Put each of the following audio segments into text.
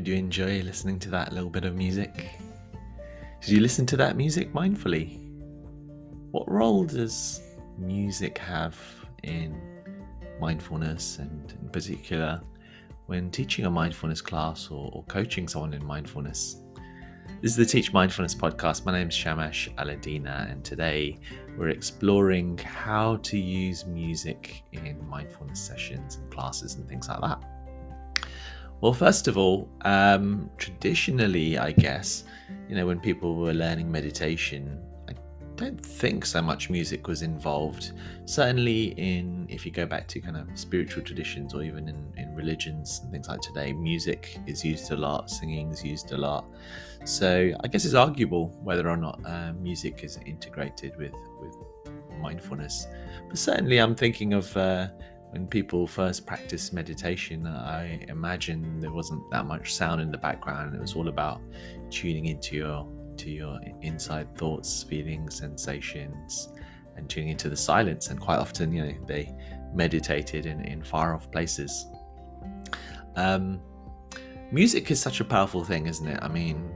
Did you enjoy listening to that little bit of music? Did you listen to that music mindfully? What role does music have in mindfulness, and in particular when teaching a mindfulness class or coaching someone in mindfulness? This is the Teach Mindfulness podcast. My name is Shamash Aladina, and today we're exploring how to use music in mindfulness sessions and classes and things like that. Well, first of all, traditionally, I guess, when people were learning meditation, I don't think so much music was involved. Certainly if you go back to kind of spiritual traditions or even in religions and things like today, music is used a lot, singing is used a lot. So I guess it's arguable whether or not music is integrated with mindfulness. But certainly I'm thinking of when people first practiced meditation, I imagine there wasn't that much sound in the background. It was all about tuning into your inside thoughts, feelings, sensations, and tuning into the silence. And quite often, they meditated in far off places. Music is such a powerful thing, isn't it? I mean,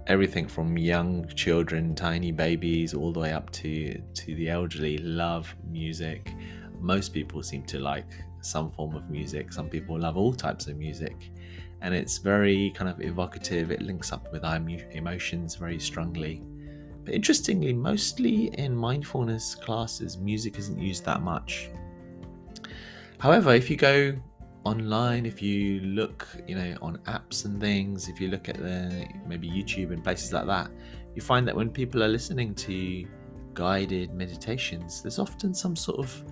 everything from young children, tiny babies, all the way up to the elderly love music. Most people seem to like some form of music. Some people love all types of music, and it's very kind of evocative. It links up with our emotions very strongly. But interestingly, mostly in mindfulness classes, music isn't used that much. However, if you go online, if you look on apps and things, if you look at maybe YouTube and places like that, you find that when people are listening to guided meditations, there's often some sort of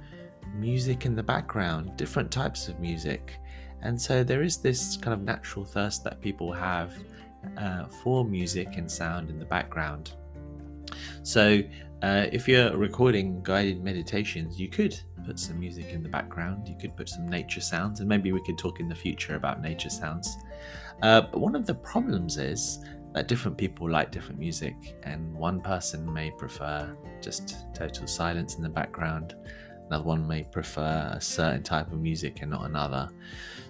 music in the background, different types of music. And so there is this kind of natural thirst that people have for music and sound in the background. So if you're recording guided meditations, you could put some music in the background, you could put some nature sounds, and maybe we could talk in the future about nature sounds. But one of the problems is that different people like different music, and one person may prefer just total silence in the background. Another one may prefer a certain type of music and not another.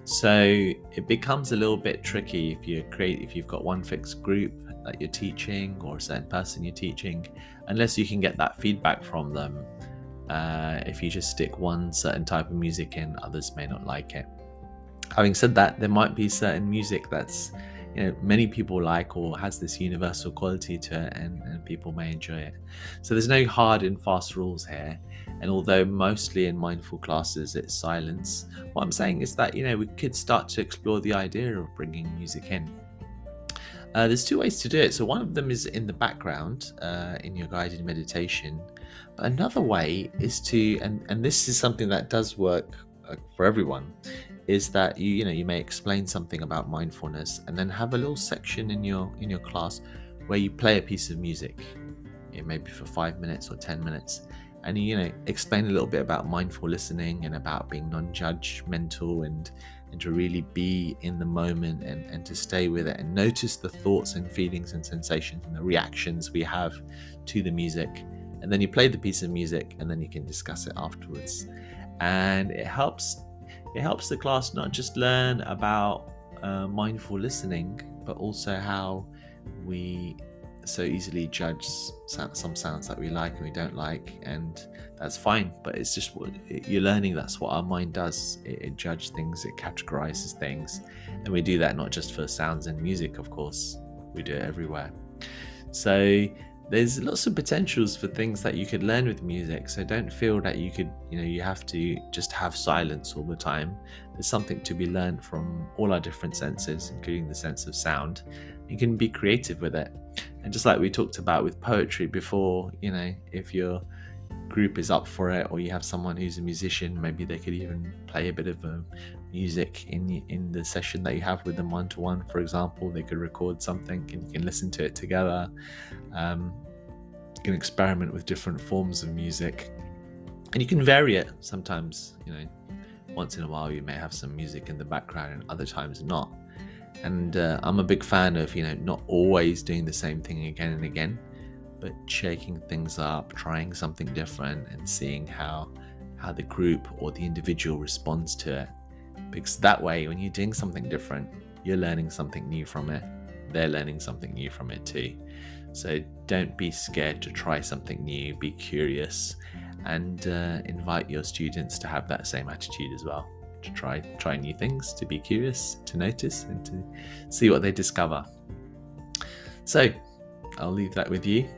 So it becomes a little bit tricky if you've got one fixed group that you're teaching or a certain person you're teaching, unless you can get that feedback from them. If you just stick one certain type of music in, others may not like it. Having said that, there might be certain music that's many people like or has this universal quality to it, and people may enjoy it. So there's no hard and fast rules here. And although mostly in mindful classes it's silence, what I'm saying is that we could start to explore the idea of bringing music in. There's two ways to do it. So one of them is in the background in your guided meditation. But another way is to, and this is something that does work for everyone, is that you may explain something about mindfulness and then have a little section in your class where you play a piece of music, maybe for 5 minutes or 10 minutes, and you explain a little bit about mindful listening and about being non-judgmental and to really be in the moment and to stay with it and notice the thoughts and feelings and sensations and the reactions we have to the music. And then you play the piece of music and then you can discuss it afterwards. And it helps the class not just learn about mindful listening, but also how we so easily judge some sounds that we like and we don't like, and that's fine. But it's just what you're learning. That's what our mind does. It judges things, it categorizes things, and we do that not just for sounds and music, of course. We do it everywhere. So there's lots of potentials for things that you could learn with music. So don't feel that you have to just have silence all the time. There's something to be learned from all our different senses, including the sense of sound. You can be creative with it. And just like we talked about with poetry before, if your group is up for it, or you have someone who's a musician, maybe they could even play a bit of music in the session that you have with them one-to-one. For example, they could record something and you can listen to it together. You can experiment with different forms of music, and you can vary it. Sometimes, once in a while you may have some music in the background and other times not. And I'm a big fan of not always doing the same thing again and again, but shaking things up, trying something different, and seeing how the group or the individual responds to it. Because that way, when you're doing something different, you're learning something new from it. They're learning something new from it too. So don't be scared to try something new, be curious, and invite your students to have that same attitude as well, to try new things, to be curious, to notice, and to see what they discover. So I'll leave that with you,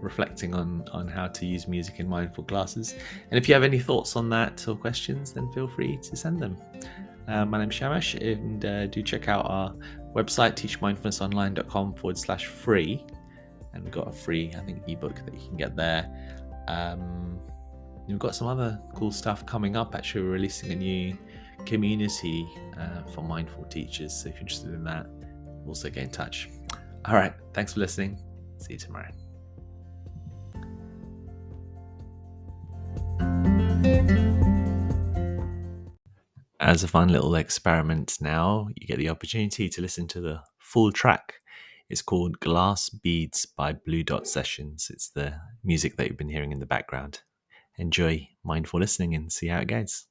reflecting on how to use music in mindful classes. And if you have any thoughts on that or questions, then feel free to send them. My name's Shamash, and do check out our website, teachmindfulnessonline.com/free. And we've got a free, I think, ebook that you can get there. We've got some other cool stuff coming up. Actually, we're releasing a new community for mindful teachers. So if you're interested in that, also get in touch. All right. Thanks for listening. See you tomorrow. As a fun little experiment now, you get the opportunity to listen to the full track. It's called Glass Beads by Blue Dot Sessions. It's the music that you've been hearing in the background. Enjoy mindful listening and see how it goes.